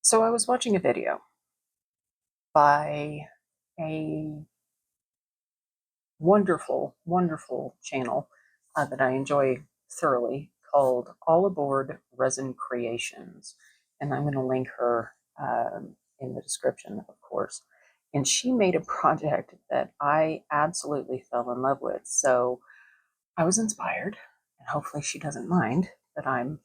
So I was watching a video by a wonderful, wonderful channel that I enjoy thoroughly called All Aboard Resin Creations. And I'm going to link her in the description, of course. And she made a project that I absolutely fell in love with. So I was inspired, and hopefully she doesn't mind that I'm,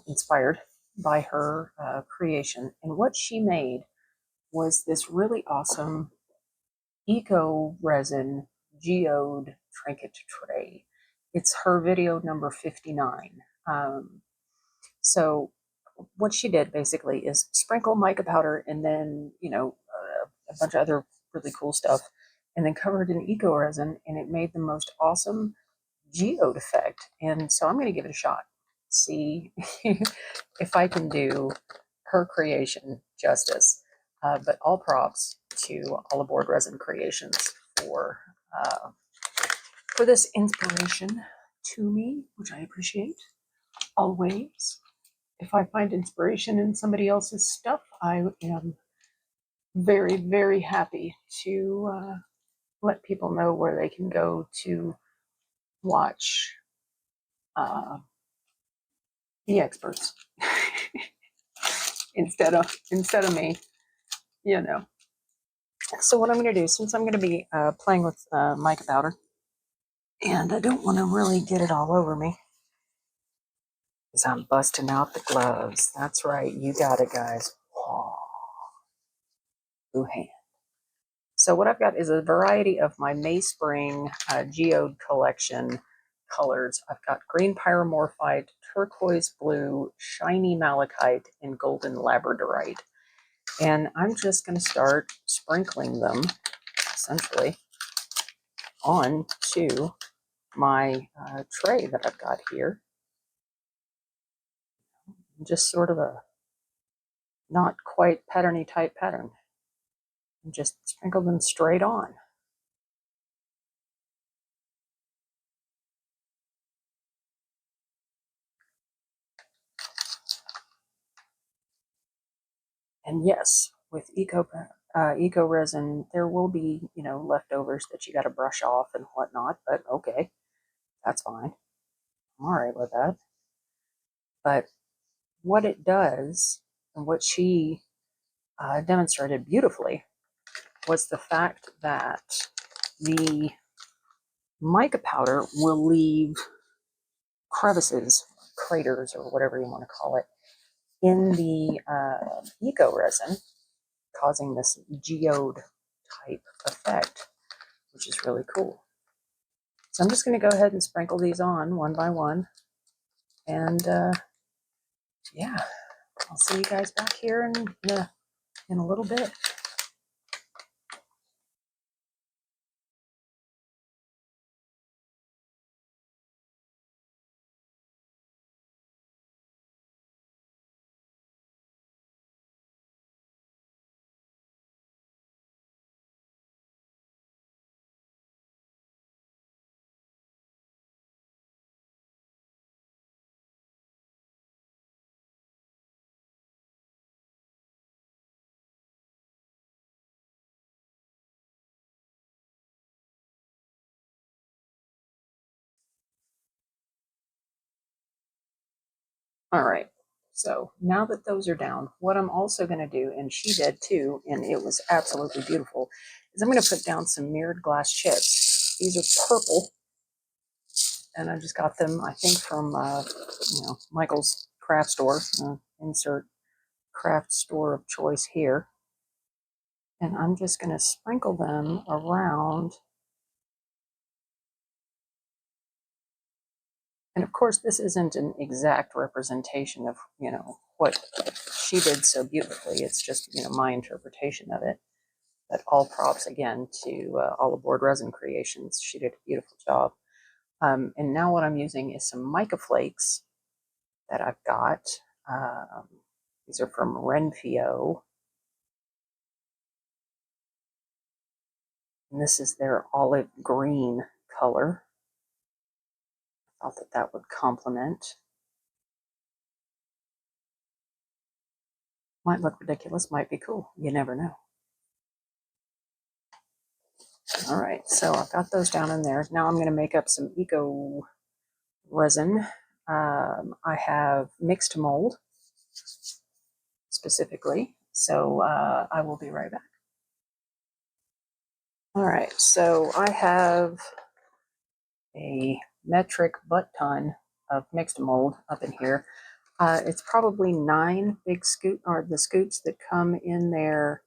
inspired by her creation. And what she made was this really awesome eco resin geode trinket tray. It's her video number 59. So what she did basically is sprinkle mica powder and then, a bunch of other really cool stuff, and then covered in eco resin, and it made the most awesome geode effect. And so I'm going to give it a shot, see if I can do her creation justice. But all props to All Aboard Resin Creations uh, for this inspiration to me, which I appreciate always. If I find inspiration in somebody else's stuff, I am very, very happy to let people know where they can go to watch the experts instead of me, you know. So what I'm going to do, since I'm going to be playing with mica powder, and I don't want to really get it all over me, is I'm busting out the gloves. That's right, you got it, guys. Oh, ooh, hand. So what I've got is a variety of my May Spring Geode collection colors. I've got green pyromorphite, turquoise blue, shiny malachite, and golden labradorite. And I'm just going to start sprinkling them, essentially, onto my tray that I've got here. Just sort of a not quite patterny type pattern. And just sprinkle them straight on. And yes, with eco resin, there will be, leftovers that you got to brush off and whatnot, but okay, that's fine. I'm all right with that. But what it does, and what she demonstrated beautifully, was the fact that the mica powder will leave crevices, craters, or whatever you want to call it, in the eco resin, causing this geode type effect, which is really cool. So I'm just going to go ahead and sprinkle these on one by one. And yeah, I'll see you guys back here in a little bit. All right. So now that those are down, what I'm also going to do, and she did too, and it was absolutely beautiful, is I'm going to put down some mirrored glass chips. These are purple, and I just got them, I think, from Michael's craft store. Insert craft store of choice here. And I'm just going to sprinkle them around. And of course, this isn't an exact representation of, what she did so beautifully. It's just, my interpretation of it. But all props again to All Aboard Resin Creations. She did a beautiful job. And now what I'm using is some mica flakes that I've got. These are from Renfio. And this is their olive green color. I thought that would complement Might look ridiculous, might be cool. You never know. All right, so I've got those down in there. Now I'm going to make up some eco resin. I have Mix2Mold specifically, so I will be right back. All right, so I have a metric butt ton of Mix2Mold up in here. It's probably 9 big scoop, or the scoops that come in their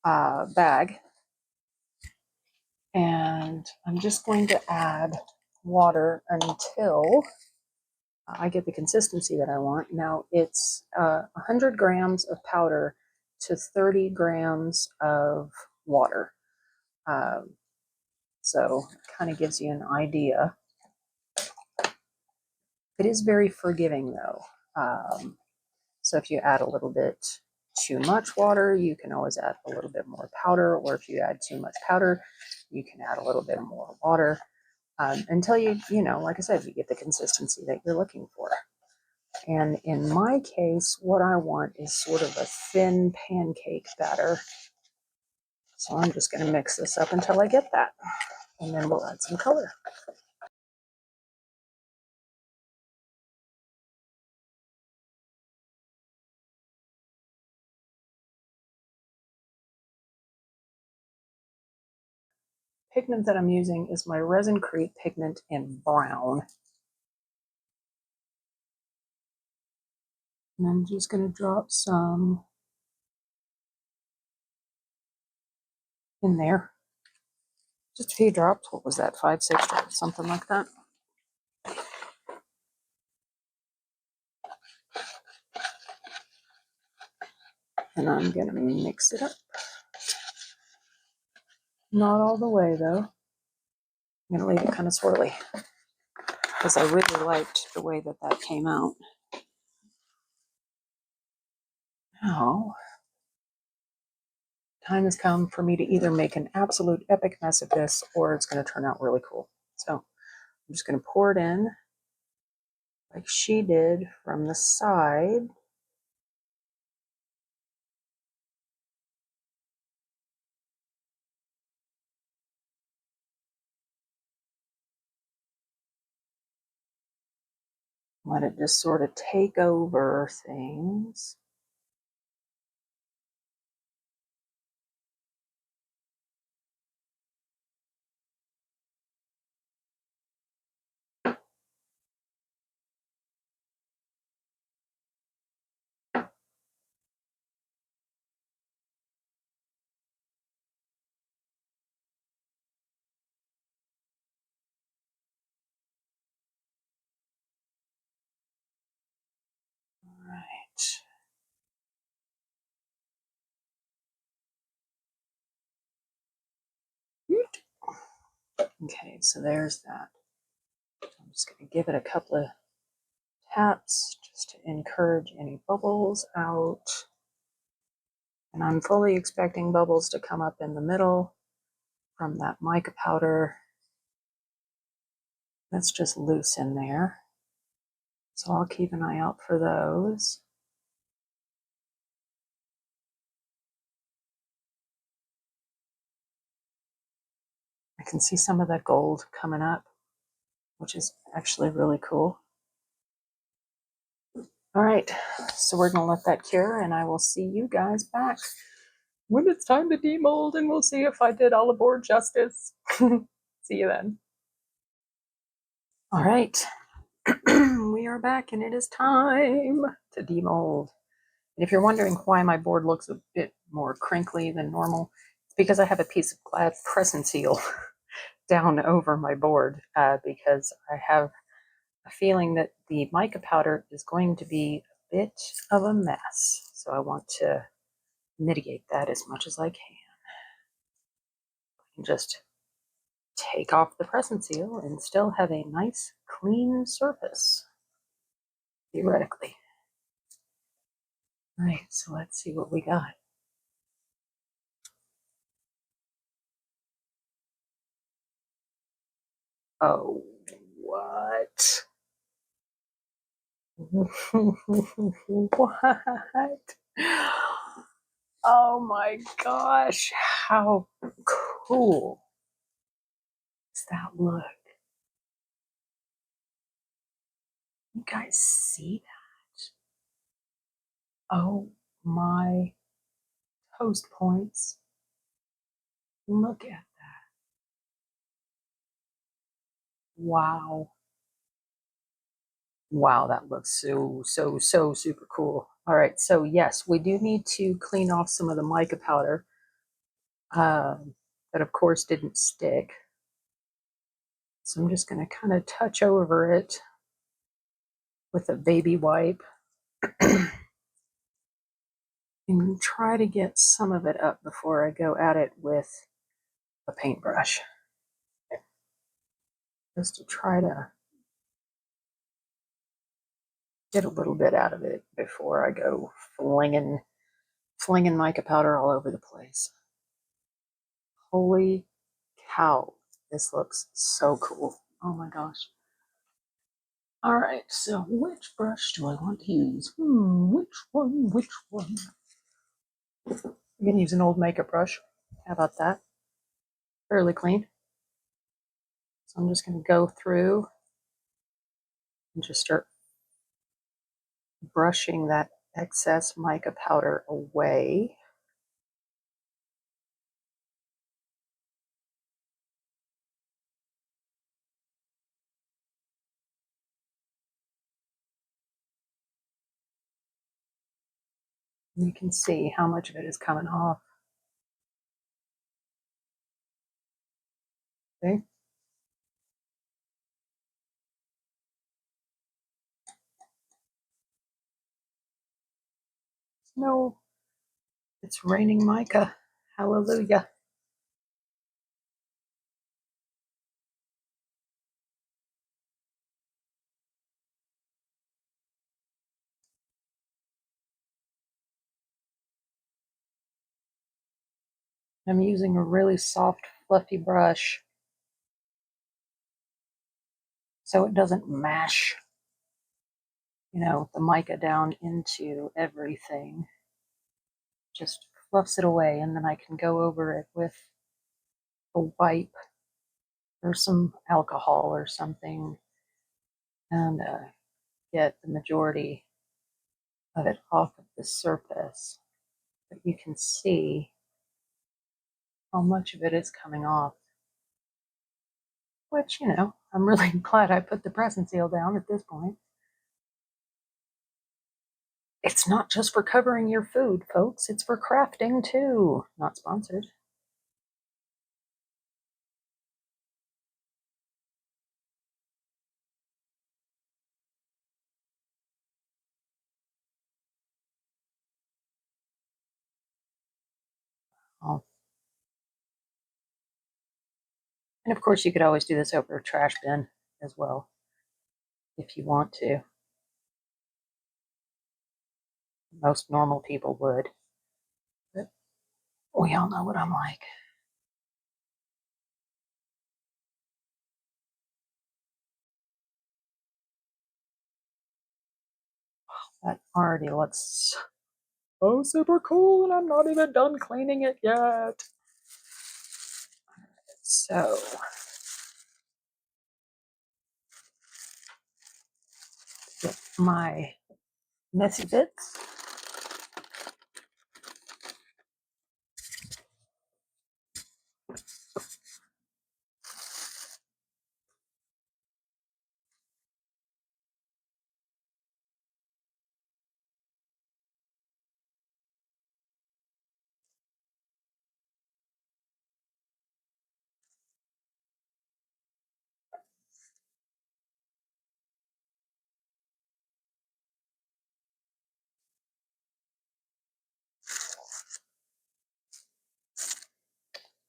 bag. And I'm just going to add water until I get the consistency that I want. Now it's 100 grams of powder to 30 grams of water. So it kind of gives you an idea. It is very forgiving though. So if you add a little bit too much water, you can always add a little bit more powder, or if you add too much powder, you can add a little bit more water until you know, like I said, you get the consistency that you're looking for. And in my case, what I want is sort of a thin pancake batter. So I'm just going to mix this up until I get that, and then we'll add some color. Pigment that I'm using is my RevCritter pigment in brown. And I'm just going to drop some in there. Just a few drops. What was that? 5, 6 drops, something like that. And I'm going to mix it up. Not all the way though. I'm going to leave it kind of swirly because I really liked the way that that came out. Now, time has come for me to either make an absolute epic mess of this or it's going to turn out really cool. So I'm just going to pour it in like she did from the side. Let it just sort of take over things. All right. Okay, so there's that. I'm just going to give it a couple of taps just to encourage any bubbles out. And I'm fully expecting bubbles to come up in the middle from that mica powder. That's just loose in there. So I'll keep an eye out for those. I can see some of that gold coming up, which is actually really cool. All right, so we're gonna let that cure and I will see you guys back when it's time to demold, and we'll see if I did all aboard justice. See you then. All right, we are back and it is time to demold. And if you're wondering why my board looks a bit more crinkly than normal, it's because I have a piece of glass crescent seal down over my board because I have a feeling that the mica powder is going to be a bit of a mess. So I want to mitigate that as much as I can. And just take off the crescent seal and still have a nice clean surface, theoretically. All right, so let's see what we got. Oh, what? What? Oh my gosh, how cool does that look? You guys see that? Oh my toast points. Look at that. Wow. Wow, that looks so super cool. All right, so yes, we do need to clean off some of the mica powder that of course didn't stick. So I'm just going to kind of touch over it with a baby wipe and try to get some of it up before I go at it with a paintbrush. Just to try to get a little bit out of it before I go flinging mica powder all over the place. Holy cow, this looks so cool. Oh my gosh. All right, so which brush do I want to use? Which one? I'm going to use an old makeup brush. How about that? Fairly clean. So I'm just going to go through and just start brushing that excess mica powder away. You can see how much of it is coming off. See? No, it's raining mica. Hallelujah. I'm using a really soft, fluffy brush so it doesn't mash, the mica down into everything. Just fluffs it away, and then I can go over it with a wipe or some alcohol or something and get the majority of it off of the surface. But you can see how much of it is coming off, which, I'm really glad I put the present seal down at this point. It's not just for covering your food, folks. It's for crafting too. Not sponsored. Oh. And of course, you could always do this over a trash bin as well if you want to. Most normal people would. But we all know what I'm like. That already looks so super cool, and I'm not even done cleaning it yet. So, get my messy bits.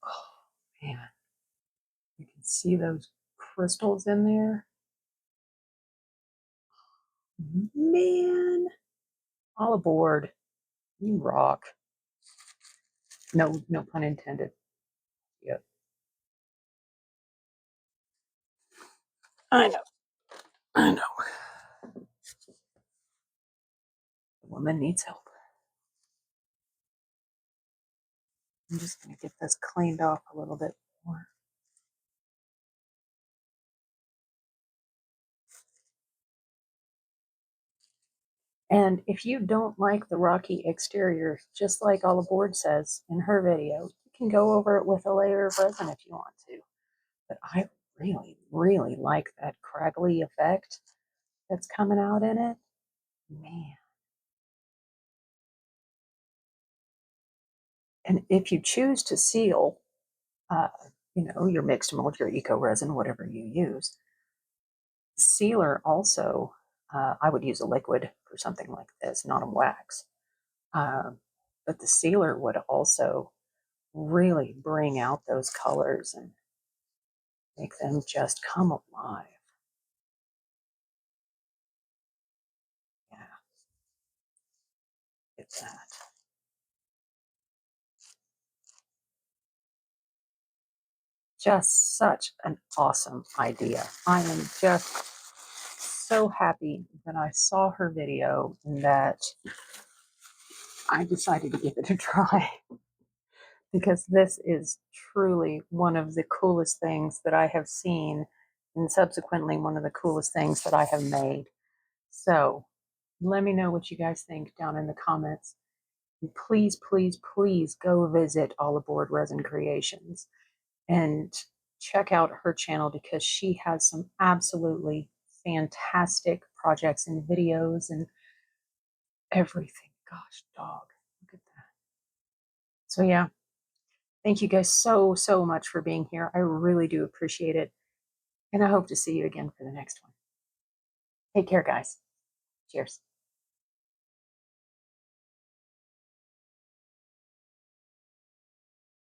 Oh, man. You can see those crystals in there. Man, all aboard. You rock. No pun intended. Yep. I know. I know. The woman needs help. I'm just going to get this cleaned off a little bit more. And if you don't like the rocky exterior, just like All Aboard says in her video, you can go over it with a layer of resin if you want to. But I really, really like that craggly effect that's coming out in it. Man. And if you choose to seal, your mixed mold, your eco resin, whatever you use, sealer also, I would use a liquid for something like this, not a wax. But the sealer would also really bring out those colors and make them just come alive. Yeah, get that. Just such an awesome idea. I am just so happy that I saw her video and that I decided to give it a try because this is truly one of the coolest things that I have seen, and subsequently one of the coolest things that I have made. So let me know what you guys think down in the comments. And please, please, please go visit All Aboard Resin Creations and check out her channel because she has some absolutely fantastic projects and videos and everything. Gosh, dog, look at that. So yeah, thank you guys so, so much for being here. I really do appreciate it. And I hope to see you again for the next one. Take care, guys. Cheers.